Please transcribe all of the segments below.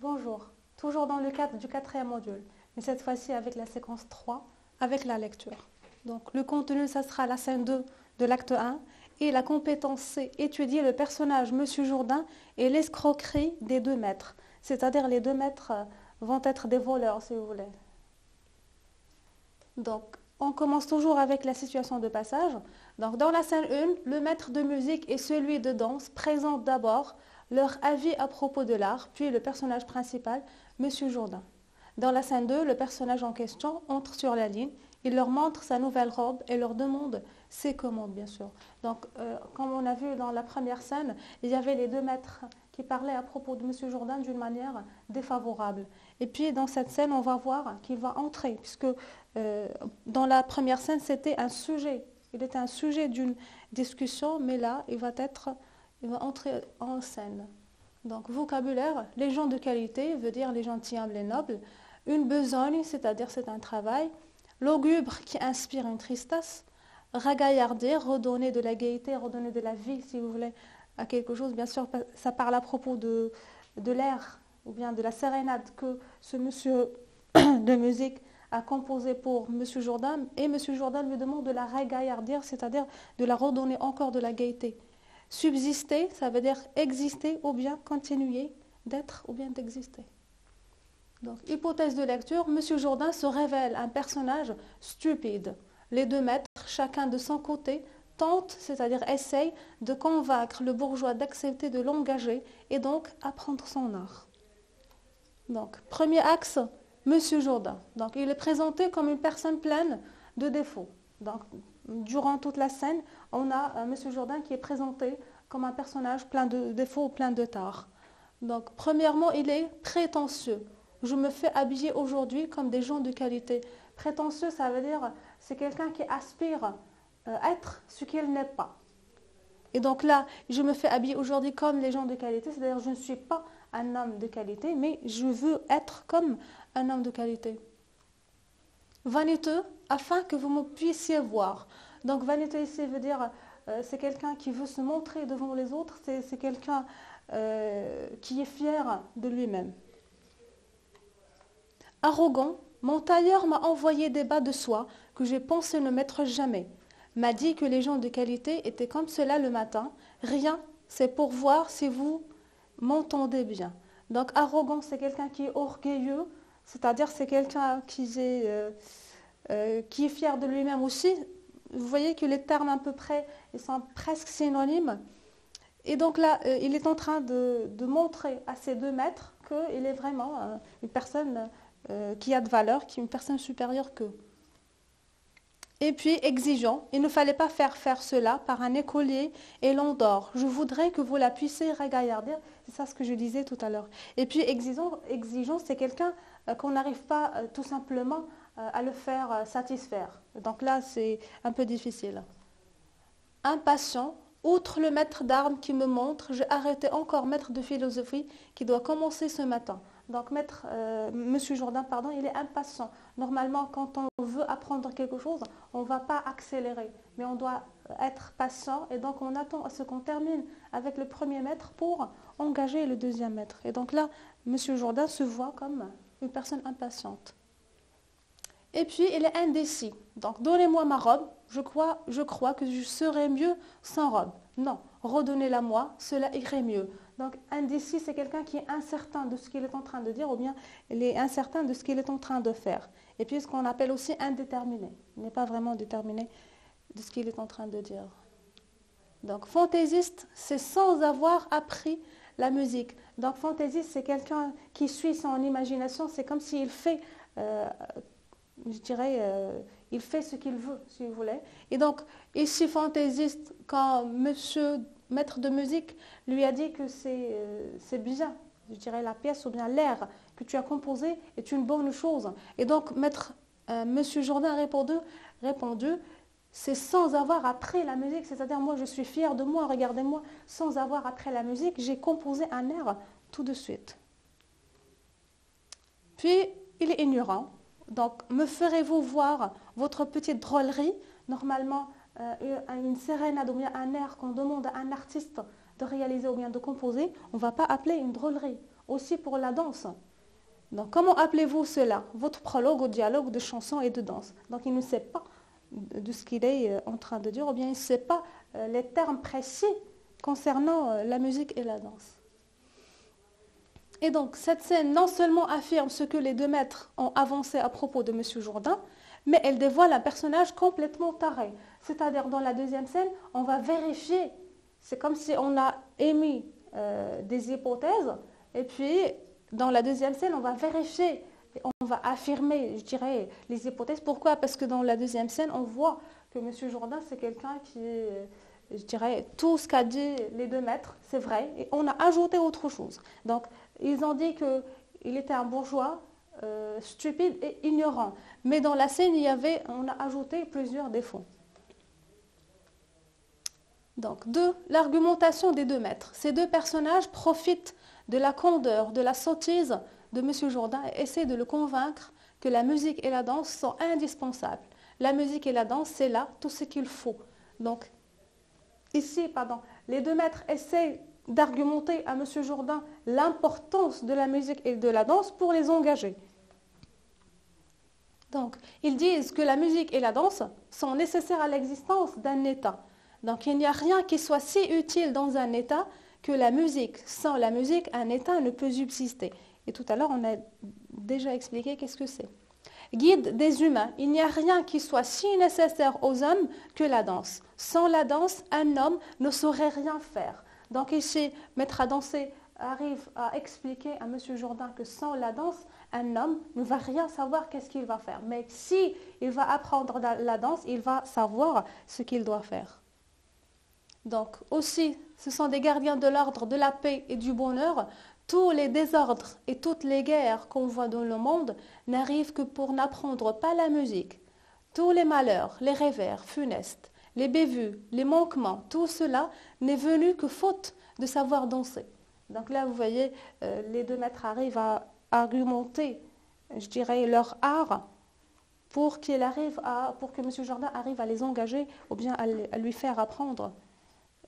Bonjour, toujours dans le cadre du quatrième module, mais cette fois-ci avec la séquence 3, avec la lecture. Donc le contenu, ça sera la scène 2 de l'acte 1 et la compétence C, étudier le personnage Monsieur Jourdain et l'escroquerie des deux maîtres. C'est-à-dire les deux maîtres vont être des voleurs, si vous voulez. Donc on commence toujours avec la situation de passage. Donc dans la scène 1, le maître de musique et celui de danse présentent d'abord leur avis à propos de l'art, puis le personnage principal, Monsieur Jourdain. Dans la scène 2, le personnage en question entre sur la ligne, il leur montre sa nouvelle robe et leur demande ses commandes, bien sûr. Donc, comme on a vu dans la première scène, il y avait les deux maîtres qui parlaient à propos de Monsieur Jourdain d'une manière défavorable. Et puis, dans cette scène, on va voir qu'il va entrer, puisque dans la première scène, c'était un sujet. Il était un sujet d'une discussion, mais là, il va entrer en scène. Donc, vocabulaire, les gens de qualité veut dire les gentilshommes, les nobles. Une besogne, c'est-à-dire c'est un travail. Lugubre qui inspire une tristesse. Ragaillardir, redonner de la gaieté, redonner de la vie, si vous voulez, à quelque chose. Bien sûr, ça parle à propos de l'air ou bien de la sérénade que ce monsieur de musique a composé pour Monsieur Jourdain. Et Monsieur Jourdain lui demande de la ragaillardir, c'est-à-dire de la redonner encore de la gaieté. Subsister, ça veut dire exister ou bien continuer d'être ou bien d'exister. Donc, hypothèse de lecture, Monsieur Jourdain se révèle un personnage stupide. Les deux maîtres, chacun de son côté, tentent, c'est-à-dire essayent, de convaincre le bourgeois d'accepter de l'engager et donc apprendre son art. Donc, premier axe, Monsieur Jourdain. Donc, il est présenté comme une personne pleine de défauts. Donc, durant toute la scène, on a Monsieur Jourdain qui est présenté comme un personnage plein de défauts, plein de tares. Donc, premièrement, il est prétentieux. Je me fais habiller aujourd'hui comme des gens de qualité. Prétentieux, ça veut dire c'est quelqu'un qui aspire à être ce qu'il n'est pas. Et donc là, je me fais habiller aujourd'hui comme les gens de qualité, c'est-à-dire je ne suis pas un homme de qualité, mais je veux être comme un homme de qualité. Vaniteux, afin que vous me puissiez voir. Donc vanité ici veut dire c'est quelqu'un qui veut se montrer devant les autres, c'est quelqu'un qui est fier de lui-même. Arrogant, mon tailleur m'a envoyé des bas de soie que j'ai pensé ne mettre jamais. M'a dit que les gens de qualité étaient comme cela le matin. Rien, c'est pour voir si vous m'entendez bien. Donc arrogant, c'est quelqu'un qui est orgueilleux, c'est-à-dire c'est quelqu'un qui est fier de lui-même aussi. Vous voyez que les termes à peu près, ils sont presque synonymes. Et donc là, il est en train de montrer à ces deux maîtres qu'il est vraiment une personne qui a de valeur, qui est une personne supérieure qu'eux. Et puis exigeant, il ne fallait pas faire cela par un écolier et l'endort. Je voudrais que vous la puissiez regarder, c'est ça ce que je disais tout à l'heure. Et puis exigeant c'est quelqu'un qu'on n'arrive pas tout simplement à le faire satisfaire. Donc là, c'est un peu difficile. Impatient, outre le maître d'armes qui me montre, j'ai arrêté encore maître de philosophie qui doit commencer ce matin. Donc Monsieur Jourdain, pardon, il est impatient. Normalement, quand on veut apprendre quelque chose, on ne va pas accélérer, mais on doit être patient et donc on attend à ce qu'on termine avec le premier maître pour engager le deuxième maître. Et donc là, Monsieur Jourdain se voit comme une personne impatiente. Et puis, il est indécis. Donc, donnez-moi ma robe, je crois que je serais mieux sans robe. Non, redonnez-la-moi, cela irait mieux. Donc, indécis, c'est quelqu'un qui est incertain de ce qu'il est en train de dire ou bien il est incertain de ce qu'il est en train de faire. Et puis, ce qu'on appelle aussi indéterminé. Il n'est pas vraiment déterminé de ce qu'il est en train de dire. Donc, fantaisiste, c'est sans avoir appris la musique. Donc, fantaisiste, c'est quelqu'un qui suit son imagination. C'est comme s'il fait... je dirais, il fait ce qu'il veut, si vous voulez. Et donc, ici, fantaisiste, quand monsieur maître de musique lui a dit que c'est bien, je dirais, la pièce ou bien l'air que tu as composé est une bonne chose. Et donc, monsieur Jourdain a répondu, c'est sans avoir appris la musique, c'est-à-dire, moi, je suis fière de moi, regardez-moi, sans avoir appris la musique, j'ai composé un air tout de suite. Puis, il est ignorant. Donc, me ferez-vous voir votre petite drôlerie? Normalement, une sérénade ou bien un air qu'on demande à un artiste de réaliser ou bien de composer, on ne va pas appeler une drôlerie. aussi pour la danse. Donc, comment appelez-vous cela? Votre prologue au dialogue de chansons et de danse. Donc, il ne sait pas de ce qu'il est en train de dire, ou bien il ne sait pas les termes précis concernant la musique et la danse. Et donc, cette scène non seulement affirme ce que les deux maîtres ont avancé à propos de M. Jourdain, mais elle dévoile un personnage complètement taré. C'est-à-dire, dans la deuxième scène, on va vérifier. C'est comme si on a émis des hypothèses, et puis, dans la deuxième scène, on va vérifier, on va affirmer, je dirais, les hypothèses. Pourquoi? Parce que dans la deuxième scène, on voit que M. Jourdain, c'est quelqu'un qui, je dirais, tout ce qu'a dit les deux maîtres, c'est vrai, et on a ajouté autre chose. Donc, ils ont dit qu'il était un bourgeois, stupide et ignorant. Mais dans la scène, on a ajouté plusieurs défauts. Donc, l'argumentation des deux maîtres. Ces deux personnages profitent de la candeur, de la sottise de M. Jourdain et essaient de le convaincre que la musique et la danse sont indispensables. La musique et la danse, c'est là tout ce qu'il faut. Donc, ici, les deux maîtres essaient d'argumenter à M. Jourdain l'importance de la musique et de la danse pour les engager. Donc, ils disent que la musique et la danse sont nécessaires à l'existence d'un État. Donc, il n'y a rien qui soit si utile dans un État que la musique. Sans la musique, un État ne peut subsister. Et tout à l'heure, on a déjà expliqué qu'est-ce que c'est. Guide des humains, il n'y a rien qui soit si nécessaire aux hommes que la danse. Sans la danse, un homme ne saurait rien faire. Donc ici, Maître à danser arrive à expliquer à M. Jourdain que sans la danse, un homme ne va rien savoir qu'est-ce qu'il va faire. Mais si il va apprendre la danse, il va savoir ce qu'il doit faire. Donc aussi, ce sont des gardiens de l'ordre, de la paix et du bonheur. Tous les désordres et toutes les guerres qu'on voit dans le monde n'arrivent que pour n'apprendre pas la musique. Tous les malheurs, les revers funestes, les bévues, les manquements, tout cela n'est venu que faute de savoir danser. Donc là, vous voyez, les deux maîtres arrivent à argumenter, je dirais, leur art pour que M. Jourdain arrive à les engager ou bien à lui faire apprendre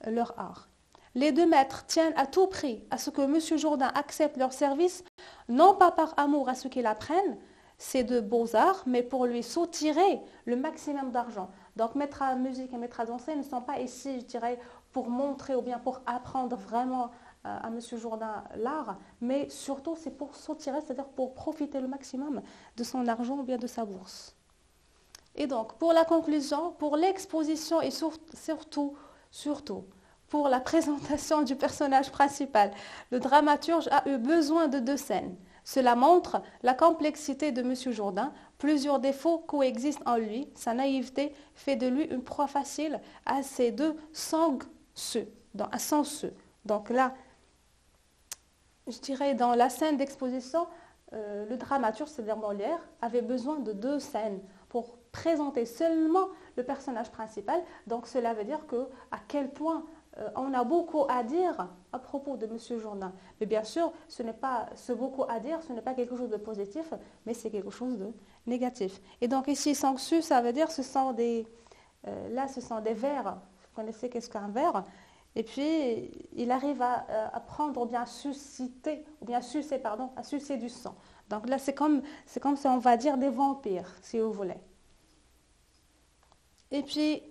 leur art. Les deux maîtres tiennent à tout prix à ce que M. Jourdain accepte leur service, non pas par amour à ce qu'il apprenne, c'est de beaux-arts, mais pour lui soutirer le maximum d'argent. Donc, maître à musique et maître à danser ne sont pas ici, je dirais, pour montrer ou bien pour apprendre vraiment à M. Jourdain l'art, mais surtout c'est pour soutirer, c'est-à-dire pour profiter le maximum de son argent ou bien de sa bourse. Et donc, pour la conclusion, pour l'exposition et surtout, pour la présentation du personnage principal, le dramaturge a eu besoin de deux scènes. Cela montre la complexité de M. Jourdain, plusieurs défauts coexistent en lui, sa naïveté fait de lui une proie facile à ces deux sangsueux. Donc là, je dirais dans la scène d'exposition, le dramaturge, c'est-à-dire Molière, avait besoin de deux scènes pour présenter seulement le personnage principal. Donc cela veut dire à quel point on a beaucoup à dire à propos de M. Jourdain. Mais bien sûr, ce beaucoup à dire, ce n'est pas quelque chose de positif, mais c'est quelque chose de négatif. Et donc ici, sangsueux, ça veut dire ce sont des vers. Vous connaissez qu'est-ce qu'un vers? Et puis, il arrive à prendre ou bien à sucer du sang. Donc là, c'est comme si on va dire des vampires, si vous voulez. Et puis,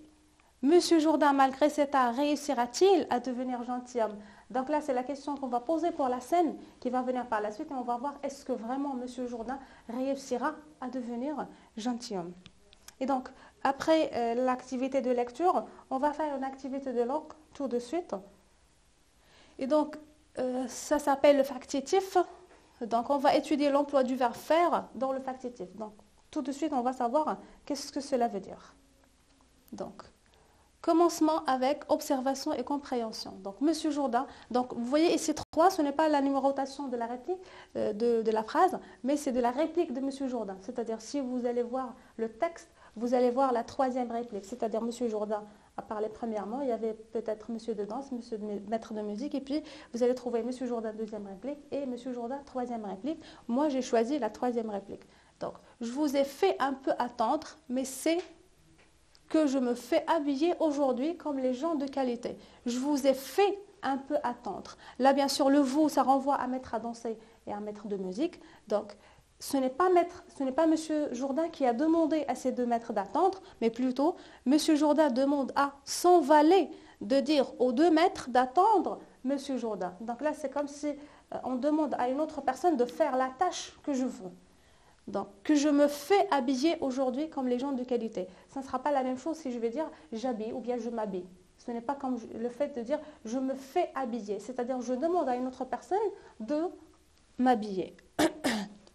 M. Jourdain, malgré cet art, réussira-t-il à devenir gentilhomme? Donc là, c'est la question qu'on va poser pour la scène qui va venir par la suite et on va voir est-ce que vraiment M. Jourdain réussira à devenir gentilhomme. Et donc, après l'activité de lecture, on va faire une activité de langue tout de suite. Et donc, ça s'appelle le factitif. Donc, on va étudier l'emploi du verbe faire dans le factitif. Donc, tout de suite, on va savoir qu'est-ce que cela veut dire. Donc, commencement avec observation et compréhension. Donc, M. Jourdain, donc vous voyez ici 3, ce n'est pas la numérotation de la réplique, de la phrase, mais c'est de la réplique de M. Jourdain. C'est-à-dire, si vous allez voir le texte, vous allez voir la troisième réplique. C'est-à-dire, M. Jourdain a parlé premièrement, il y avait peut-être M. de danse, M. maître de musique, et puis vous allez trouver M. Jourdain deuxième réplique et M. Jourdain troisième réplique. Moi, j'ai choisi la troisième réplique. Donc, je vous ai fait un peu attendre, mais c'est que je me fais habiller aujourd'hui comme les gens de qualité. Je vous ai fait un peu attendre. Là, bien sûr, le vous, ça renvoie à maître à danser et à maître de musique. Donc, ce n'est pas Monsieur Jourdain qui a demandé à ces deux maîtres d'attendre, mais plutôt Monsieur Jourdain demande à son valet de dire aux deux maîtres d'attendre Monsieur Jourdain. Donc là, c'est comme si on demande à une autre personne de faire la tâche que je veux. Donc, que je me fais habiller aujourd'hui comme les gens de qualité. Ça ne sera pas la même chose si je vais dire j'habille ou bien je m'habille. Ce n'est pas comme le fait de dire je me fais habiller. C'est-à-dire je demande à une autre personne de m'habiller.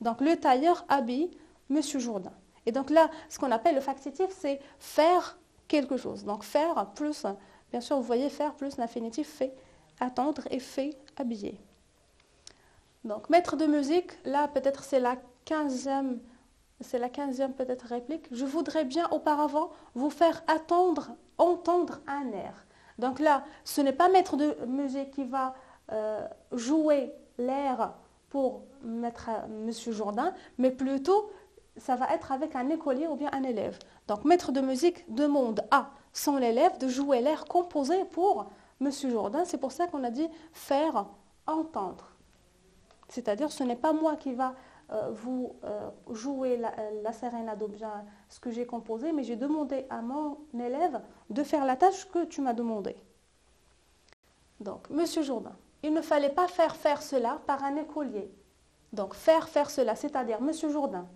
Donc, le tailleur habille Monsieur Jourdain. Et donc là, ce qu'on appelle le factitif, c'est faire quelque chose. Donc, faire plus, bien sûr, vous voyez, faire plus l'infinitif fait attendre et fait habiller. Donc, maître de musique, là, peut-être c'est la 15e peut-être réplique. Je voudrais bien auparavant vous faire entendre un air. Donc là, ce n'est pas maître de musique qui va jouer l'air pour Monsieur Jourdain, mais plutôt ça va être avec un écolier ou bien un élève. Donc maître de musique demande à son élève de jouer l'air composé pour Monsieur Jourdain. C'est pour ça qu'on a dit faire entendre. C'est-à-dire ce n'est pas moi qui va vous jouer la sérénade ou bien ce que j'ai composé, mais j'ai demandé à mon élève de faire la tâche que tu m'as demandé. Donc, Monsieur Jourdain, il ne fallait pas faire cela par un écolier. Donc, faire cela, c'est-à-dire Monsieur Jourdain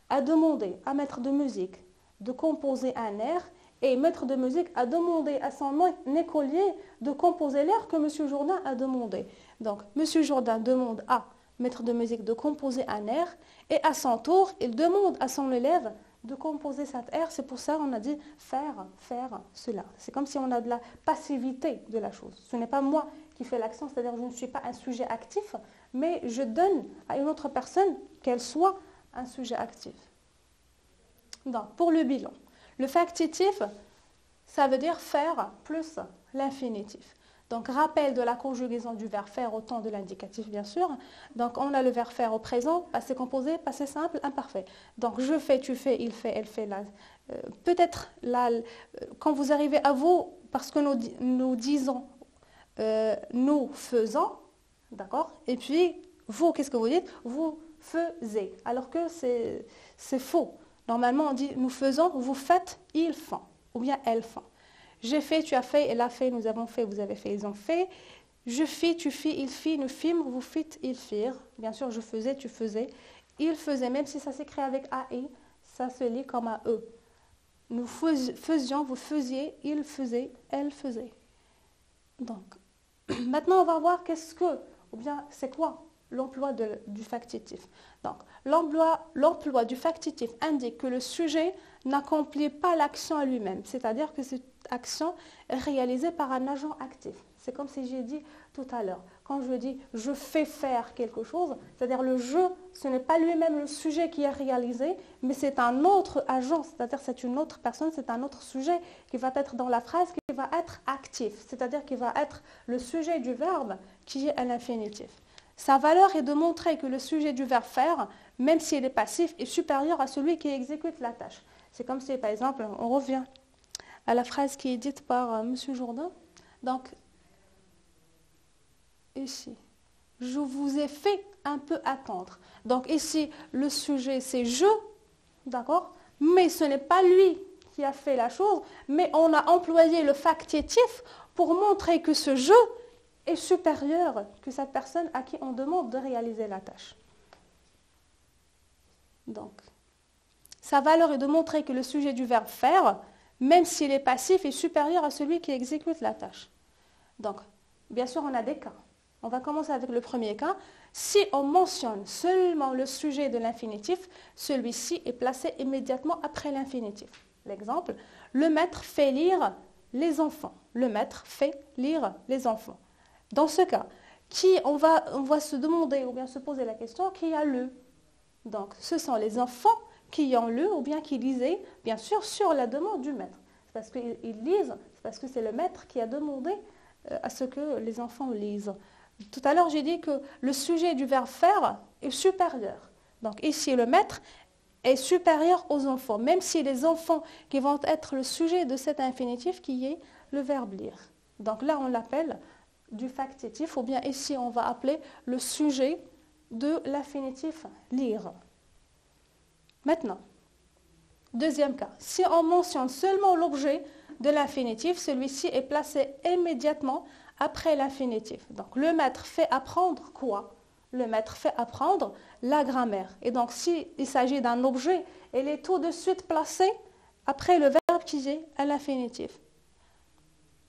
a demandé à maître de musique de composer un air et maître de musique a demandé à son écolier de composer l'air que Monsieur Jourdain a demandé. Donc, Monsieur Jourdain demande à maître de musique de composer un air et à son tour, il demande à son élève de composer cet air. C'est pour ça qu'on a dit faire cela. C'est comme si on a de la passivité de la chose. Ce n'est pas moi qui fais l'action, c'est-à-dire je ne suis pas un sujet actif, mais je donne à une autre personne qu'elle soit un sujet actif. Donc, pour le bilan, le factitif, ça veut dire faire plus l'infinitif. Donc, rappel de la conjugaison du verbe faire au temps de l'indicatif, bien sûr. Donc, on a le verbe faire au présent, passé composé, passé simple, imparfait. Donc, je fais, tu fais, il fait, elle fait. Peut-être, quand vous arrivez à vous, parce que nous disons, nous faisons, d'accord? Et puis, vous, qu'est-ce que vous dites? Vous faisiez. Alors que c'est faux. Normalement, on dit, nous faisons, vous faites, ils font. Ou bien, elles font. J'ai fait, tu as fait, elle a fait, nous avons fait, vous avez fait, ils ont fait. Je fis, tu fis, il fit, nous fîmes, vous fîtes, ils firent. Bien sûr, je faisais, tu faisais. Ils faisaient, même si ça s'écrit avec AI, ça se lit comme à eux. Nous faisions, vous faisiez, ils faisaient, elles faisaient. Donc, maintenant, on va voir ou bien c'est quoi l'emploi du factitif. Donc, l'emploi du factitif indique que le sujet n'accomplit pas l'action à lui-même, c'est-à-dire que cette action est réalisée par un agent actif. C'est comme si j'ai dit tout à l'heure. Quand je dis « je fais faire quelque chose », c'est-à-dire le « je », ce n'est pas lui-même le sujet qui est réalisé, mais c'est un autre agent, c'est-à-dire c'est une autre personne, c'est un autre sujet qui va être dans la phrase, qui va être actif, c'est-à-dire qui va être le sujet du verbe qui est à l'infinitif. Sa valeur est de montrer que le sujet du verbe faire, même s'il est passif, est supérieur à celui qui exécute la tâche. C'est comme si, par exemple, on revient à la phrase qui est dite par M. Jourdain. Donc, ici, je vous ai fait un peu attendre. Donc ici, le sujet, c'est je, d'accord? Mais ce n'est pas lui qui a fait la chose, mais on a employé le factitif pour montrer que ce je est supérieur que cette personne à qui on demande de réaliser la tâche. Donc, sa valeur est de montrer que le sujet du verbe faire, même s'il est passif, est supérieur à celui qui exécute la tâche. Donc, bien sûr, on a des cas. On va commencer avec le premier cas. Si on mentionne seulement le sujet de l'infinitif, celui-ci est placé immédiatement après l'infinitif. L'exemple, le maître fait lire les enfants. Le maître fait lire les enfants. Dans ce cas, on va se demander ou bien se poser la question qui a lu. Donc, ce sont les enfants qui ont lu ou bien qui lisaient, bien sûr, sur la demande du maître. C'est parce qu'ils lisent, c'est parce que c'est le maître qui a demandé à ce que les enfants lisent. Tout à l'heure, j'ai dit que le sujet du verbe faire est supérieur. Donc, ici, le maître est supérieur aux enfants, même si les enfants qui vont être le sujet de cet infinitif qui est le verbe lire. Donc là, on l'appelle du factitif, ou bien ici on va appeler le sujet de l'infinitif lire. Maintenant, deuxième cas, si on mentionne seulement l'objet de l'infinitif, celui-ci est placé immédiatement après l'infinitif. Donc le maître fait apprendre quoi? Le maître fait apprendre la grammaire. Et donc s'il s'agit d'un objet, il est tout de suite placé après le verbe qui est à l'infinitif.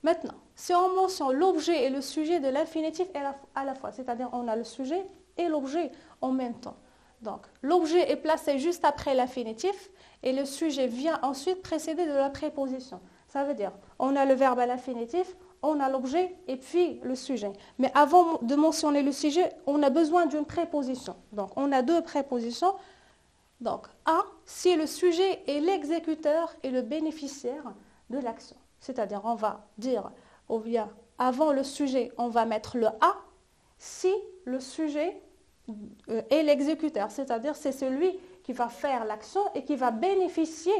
Maintenant, si on mentionne l'objet et le sujet de l'infinitif à la fois, c'est-à-dire on a le sujet et l'objet en même temps. Donc, l'objet est placé juste après l'infinitif et le sujet vient ensuite précédé de la préposition. Ça veut dire, on a le verbe à l'infinitif, on a l'objet et puis le sujet. Mais avant de mentionner le sujet, on a besoin d'une préposition. Donc, on a deux prépositions. Donc, A, si le sujet est l'exécuteur et le bénéficiaire de l'action. C'est-à-dire, on va dire, ou bien, avant le sujet, on va mettre le A, si le sujet est l'exécuteur. C'est-à-dire, c'est celui qui va faire l'action et qui va bénéficier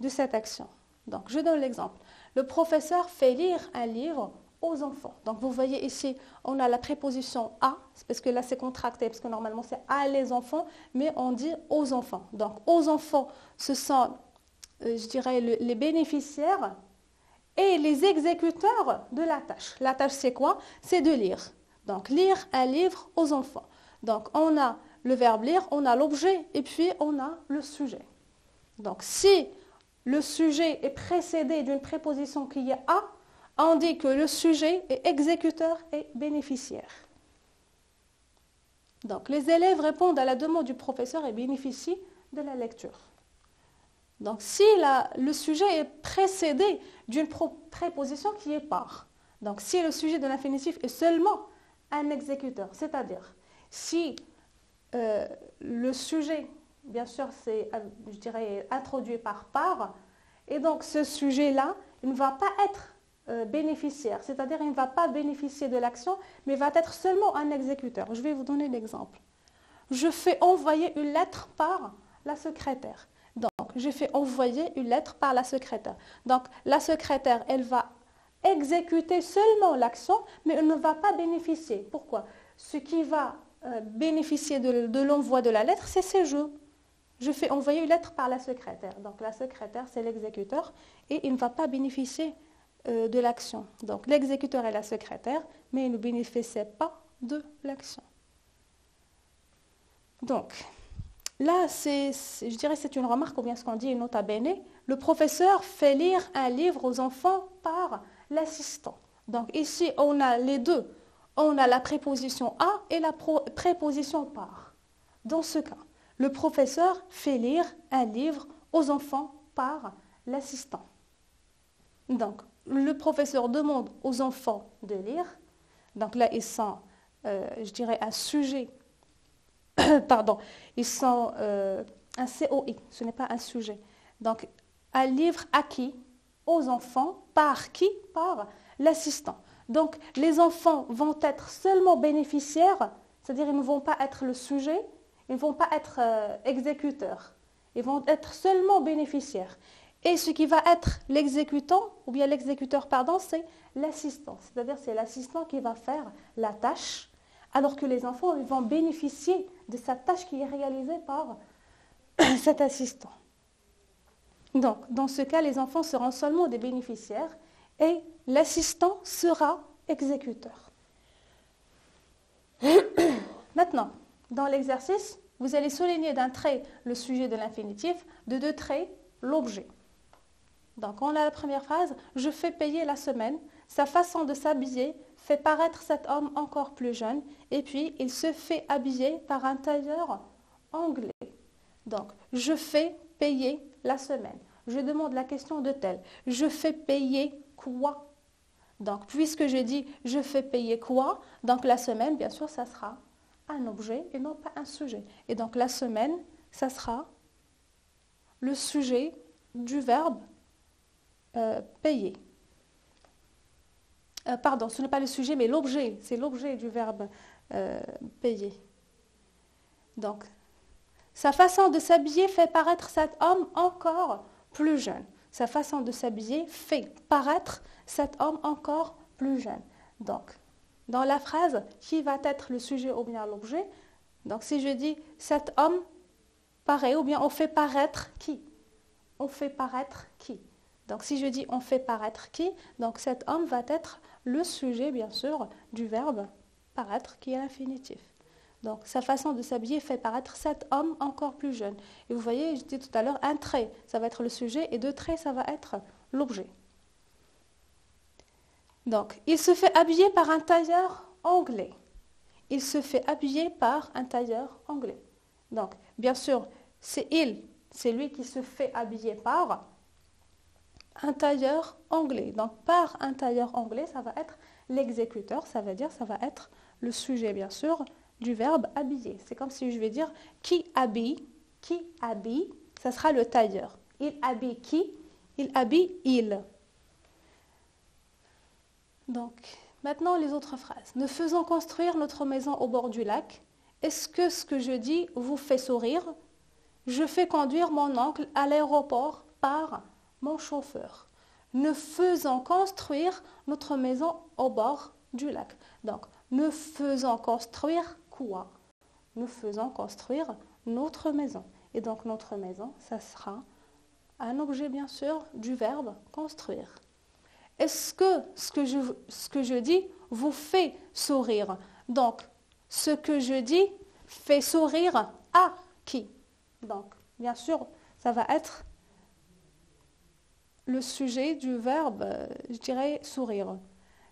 de cette action. Donc, je donne l'exemple. Le professeur fait lire un livre aux enfants. Donc, vous voyez ici, on a la préposition à, parce que là, c'est contracté, parce que normalement, c'est à les enfants, mais on dit aux enfants. Donc, aux enfants, ce sont, je dirais, les bénéficiaires et les exécuteurs de la tâche. La tâche, c'est quoi? C'est de lire. Donc, lire un livre aux enfants. Donc, on a le verbe lire, on a l'objet, et puis on a le sujet. Donc, si le sujet est précédé d'une préposition qui est à, on dit que le sujet est exécuteur et bénéficiaire. Donc, les élèves répondent à la demande du professeur et bénéficient de la lecture. Donc, si le sujet est précédé d'une préposition qui est par, donc si le sujet de l'infinitif est seulement un exécuteur, c'est-à-dire si le sujet, bien sûr, c'est, je dirais, introduit par, et donc ce sujet-là, il ne va pas être bénéficiaire, c'est-à-dire il ne va pas bénéficier de l'action, mais va être seulement un exécuteur. Je vais vous donner l'exemple. Je fais envoyer une lettre par la secrétaire. Donc, j'ai fait envoyer une lettre par la secrétaire. Donc, la secrétaire, elle va exécuter seulement l'action, mais elle ne va pas bénéficier. Pourquoi? Ce qui va bénéficier de l'envoi de la lettre, c'est je. Je fais envoyer une lettre par la secrétaire. Donc, la secrétaire, c'est l'exécuteur et il ne va pas bénéficier de l'action. Donc, l'exécuteur est la secrétaire, mais il ne bénéficie pas de l'action. Donc, là, je dirais c'est une remarque, ou bien ce qu'on dit nota bene. Le professeur fait lire un livre aux enfants par l'assistant. Donc ici, on a les deux. On a la préposition à et la préposition par. Dans ce cas, le professeur fait lire un livre aux enfants par l'assistant. Donc, le professeur demande aux enfants de lire. Donc là, ils sont, je dirais, un sujet. Pardon, ils sont un COI, ce n'est pas un sujet. Donc, un livre acquis aux enfants, par qui? Par l'assistant. Donc, les enfants vont être seulement bénéficiaires, c'est-à-dire ils ne vont pas être le sujet, ils ne vont pas être exécuteurs, ils vont être seulement bénéficiaires. Et ce qui va être l'exécutant, ou bien l'exécuteur, pardon, c'est l'assistant. C'est-à-dire c'est l'assistant qui va faire la tâche, alors que les enfants ils vont bénéficier de cette tâche qui est réalisée par cet assistant. Donc, dans ce cas, les enfants seront seulement des bénéficiaires et l'assistant sera exécuteur. Maintenant, dans l'exercice, vous allez souligner d'un trait le sujet de l'infinitif, de deux traits l'objet. Donc, on a la première phrase, je fais payer la semaine, sa façon de s'habiller fait paraître cet homme encore plus jeune, et puis il se fait habiller par un tailleur anglais. Donc, je fais payer la semaine. Je demande la question de tel. Je fais payer quoi? Donc, puisque je dis je fais payer quoi, donc la semaine, bien sûr, ça sera un objet et non pas un sujet. Et donc, la semaine, ça sera le sujet du verbe payer. Pardon, ce n'est pas le sujet, mais l'objet. C'est l'objet du verbe payer. Donc, sa façon de s'habiller fait paraître cet homme encore plus jeune. Sa façon de s'habiller fait paraître cet homme encore plus jeune. Donc, dans la phrase, qui va être le sujet ou bien l'objet. Donc si je dis cet homme paraît ou bien on fait paraître qui? On fait paraître qui? Donc si je dis on fait paraître qui, donc cet homme va être le sujet bien sûr du verbe paraître qui est l'infinitif. Donc sa façon de s'habiller fait paraître cet homme encore plus jeune. Et vous voyez, je dis tout à l'heure, un trait, ça va être le sujet et deux traits, ça va être l'objet. Donc il se fait habiller par un tailleur anglais. Il se fait habiller par un tailleur anglais. Donc bien sûr, c'est lui qui se fait habiller par un tailleur anglais. Donc, par un tailleur anglais, ça va être l'exécuteur, ça veut dire, ça va être le sujet, bien sûr, du verbe habiller. C'est comme si je vais dire qui habille, ça sera le tailleur. Il habille qui? Il habille il. Donc, maintenant les autres phrases. Nous faisons construire notre maison au bord du lac. Est-ce que ce que je dis vous fait sourire? Je fais conduire mon oncle à l'aéroport par mon chauffeur. Nous faisons construire notre maison au bord du lac. Donc, nous faisons construire quoi? Nous faisons construire notre maison. Et donc, notre maison, ça sera un objet, bien sûr, du verbe construire. Est-ce que ce que je dis vous fait sourire? Donc, ce que je dis fait sourire à qui? Donc, bien sûr, ça va être le sujet du verbe, je dirais, sourire.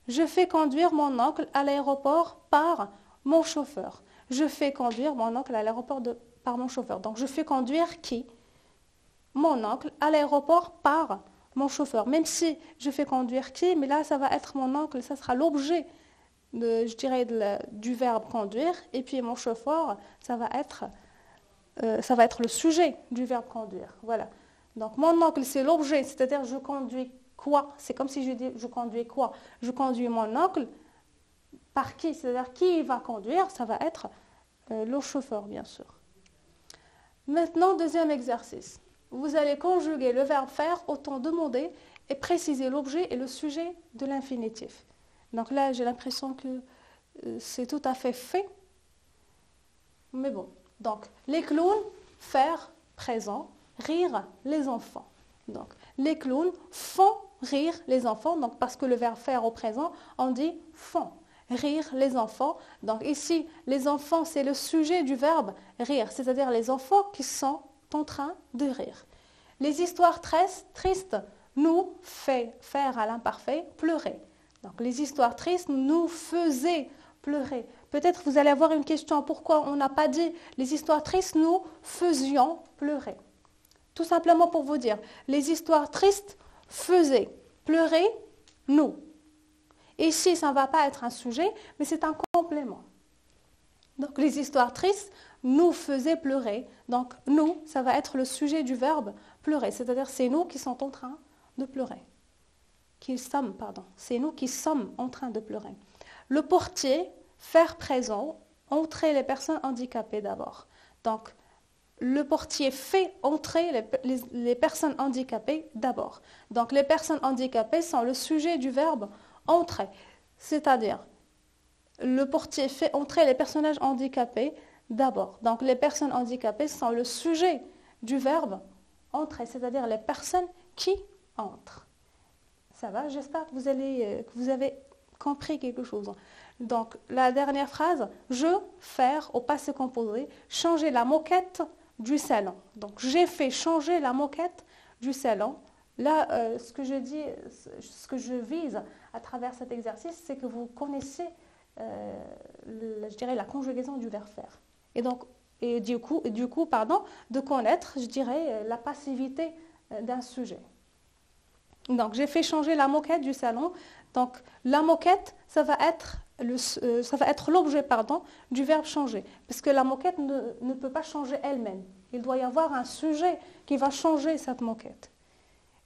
Je fais conduire mon oncle à l'aéroport par mon chauffeur. Je fais conduire mon oncle à l'aéroport par mon chauffeur. Donc, je fais conduire qui? Mon oncle à l'aéroport par mon chauffeur. Même si je fais conduire qui, mais là, ça va être mon oncle, ça sera l'objet, je dirais, du verbe conduire. Et puis, mon chauffeur, ça va être le sujet du verbe conduire. Voilà. Donc, mon oncle, c'est l'objet, c'est-à-dire je conduis quoi? C'est comme si je dis je conduis quoi? Je conduis mon oncle par qui? C'est-à-dire qui va conduire? Ça va être le chauffeur, bien sûr. Maintenant, deuxième exercice. Vous allez conjuguer le verbe faire au temps demandé et préciser l'objet et le sujet de l'infinitif. Donc là, j'ai l'impression que c'est tout à fait fait. Mais bon. Donc, les clowns, faire, présent, rire les enfants. Donc, les clowns font rire les enfants. Donc, parce que le verbe faire au présent, on dit font. Rire les enfants. Donc, ici, les enfants, c'est le sujet du verbe rire, c'est-à-dire les enfants qui sont en train de rire. Les histoires tristes nous faire à l'imparfait pleurer. Donc, les histoires tristes nous faisaient pleurer. Peut-être vous allez avoir une question, pourquoi on n'a pas dit les histoires tristes nous faisions pleurer? Tout simplement pour vous dire, les histoires tristes faisaient pleurer nous. Ici, ça ne va pas être un sujet, mais c'est un complément. Donc, les histoires tristes nous faisaient pleurer. Donc, nous, ça va être le sujet du verbe pleurer. C'est-à-dire, c'est nous qui sommes en train de pleurer. C'est nous qui sommes en train de pleurer. Le portier, faire présent, entrer les personnes handicapées d'abord. Donc, le portier fait entrer les personnes handicapées d'abord. Donc, les personnes handicapées sont le sujet du verbe entrer. C'est-à-dire, le portier fait entrer les personnages handicapés d'abord. Donc, les personnes handicapées sont le sujet du verbe entrer, c'est-à-dire les personnes qui entrent. Ça va? J'espère que vous avez compris quelque chose. Donc, la dernière phrase, je, faire, au passé composé, changer la moquette du salon. Donc, j'ai fait changer la moquette du salon. Là, ce que je vise à travers cet exercice, c'est que vous connaissez, je dirais, la conjugaison du verbe faire. Et du coup, de connaître, je dirais, la passivité d'un sujet. Donc, j'ai fait changer la moquette du salon. Donc, la moquette, ça va être l'objet, du verbe changer. Parce que la moquette ne peut pas changer elle-même. Il doit y avoir un sujet qui va changer cette moquette.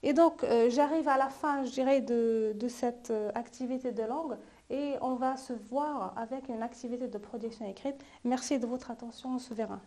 Et donc, j'arrive à la fin, je dirais, de cette activité de langue et on va se voir avec une activité de production écrite. Merci de votre attention, on se verra.